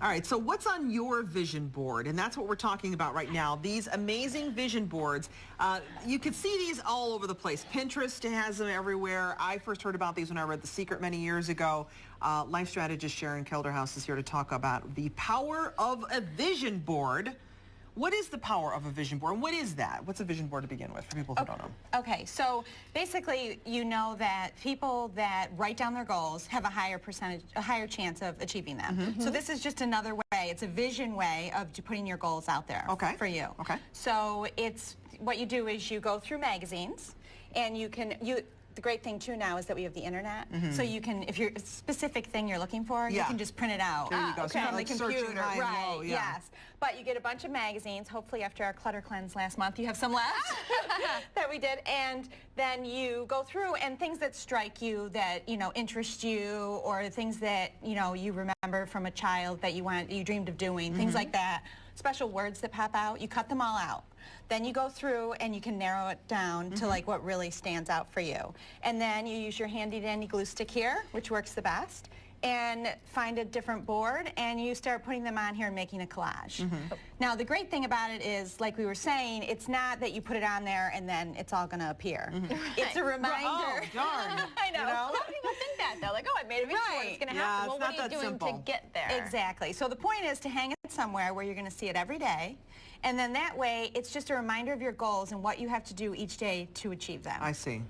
All right, so what's on your vision board? And that's what we're talking about right now. These amazing vision boards. You can see these all over the place. Pinterest has them everywhere. I first heard about these when I read The Secret many years ago. Life strategist Sheryn Kelderhouse is here to talk about the power of a vision board. What is the power of a vision board? And what is that? What's a vision board to begin with for people who don't know? Okay, so basically you know that people that write down their goals have a higher chance of achieving them. So this is just another way. It's a vision way of putting your goals out there for you. Okay. So it's what you do is you go through magazines and the great thing too now is that we have the internet, so you can, if you're a specific thing you're looking for, you can just print it out. There you go. From the computer, right? Yes. But you get a bunch of magazines. Hopefully, after our clutter cleanse last month, you have some left that we did, and then you go through and things that strike you, that interest you, or things that you remember from a child that you dreamed of doing, things like that. Special words that pop out. You cut them all out. Then you go through and you can narrow it down to like what really stands out for you. And then you use your handy dandy glue stick here, which works the best, and find a different board and you start putting them on here and making a collage. Now the great thing about it is, like we were saying, it's not that you put it on there and then it's all going to appear. It's a reminder. Oh, darn. I know. A lot of people think that though, like, oh, I made a vision board, it's going to happen. Well, what are you doing to get there? Exactly. So the point is to hang it somewhere where you're going to see it every day, and then that way it's just a reminder of your goals and what you have to do each day to achieve them. I see.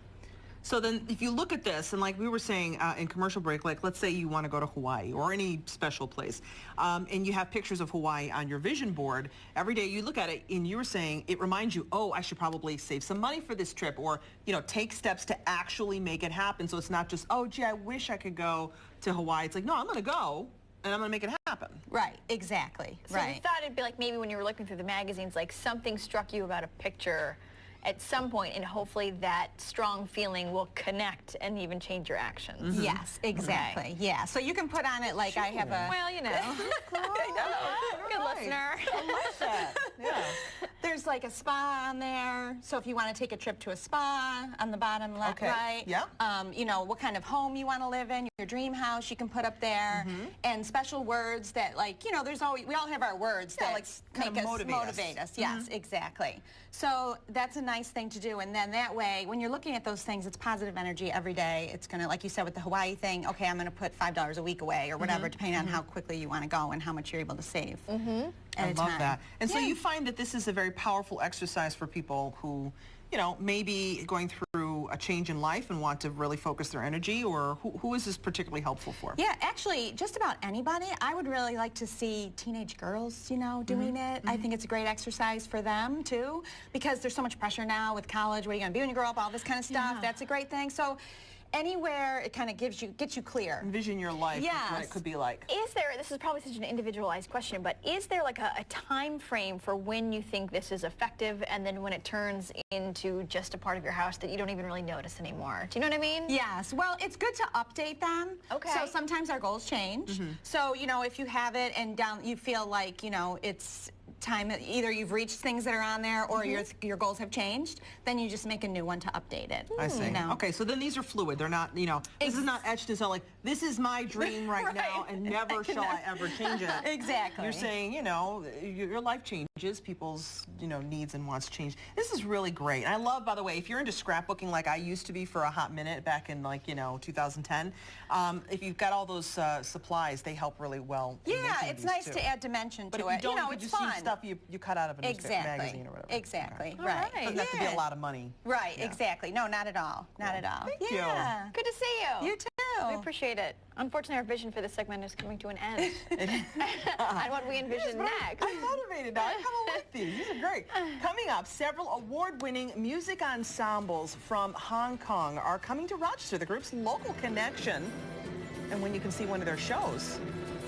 So then if you look at this, and like we were saying in commercial break, like let's say you want to go to Hawaii or any special place, and you have pictures of Hawaii on your vision board, every day you look at it and you were saying it reminds you, oh, I should probably save some money for this trip, or take steps to actually make it happen. So it's not just, oh, gee, I wish I could go to Hawaii. It's like, no, I'm going to go. And I'm going to make it happen. Right, exactly. So you thought it'd be like maybe when you were looking through the magazines, like something struck you about a picture at some point, and hopefully that strong feeling will connect and even change your actions. Yes, exactly. Yeah, so you can put on it like I have a... Well, good listener. I like that. Yeah. There's like a spa on there, so if you want to take a trip to a spa, on the bottom left, right? Yeah. What kind of home you want to live in, your dream house you can put up there, and special words that, like, there's always, we all have our words that like make us motivate us. Yes, exactly. So that's a nice thing to do, and then that way, when you're looking at those things, it's positive energy every day. It's gonna, like you said with the Hawaii thing, okay, I'm gonna put $5 a week away or whatever, depending on how quickly you want to go and how much you're able to save. I love that. And so you find that this is a very powerful exercise for people who, maybe going through a change in life and want to really focus their energy, or who is this particularly helpful for? Yeah, actually, just about anybody. I would really like to see teenage girls, doing it. I think it's a great exercise for them, too, because there's so much pressure now with college. What are you going to be when you grow up? All this kind of stuff. That's a great thing. So anywhere it kind of gets you clear. Envision your life, what it could be like. Is there, this is probably such an individualized question, but is there like a time frame for when you think this is effective and then when it turns into just a part of your house that you don't even really notice anymore? Do you know what I mean? Yes. Well, it's good to update them. Okay. So sometimes our goals change. So, if you have it and you feel like, it's time, either you've reached things that are on there or your goals have changed, then you just make a new one to update it. I see. Okay, so then these are fluid. They're not, this is not etched in stone, like, this is my dream right now and never shall I ever change it. Exactly. You're saying, your life changes, people's, needs and wants change. This is really great. And I love, by the way, if you're into scrapbooking like I used to be for a hot minute back in 2010, if you've got all those supplies, they help really well. Yeah, it's nice to add dimension to it. But if you don't, it's you fun. see stuff you cut out of a newspaper magazine or whatever. Exactly. Okay. Right. Doesn't have to be a lot of money. Right. Exactly. No, not at all. Not at all. Thank you. Good to see you. You too. We appreciate it. Unfortunately, our vision for this segment is coming to an end. And what we envision next. I'm motivated now. I kind of like these. These are great. Coming up, several award-winning music ensembles from Hong Kong are coming to Rochester, the group's local connection. And when you can see one of their shows,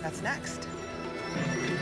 that's next.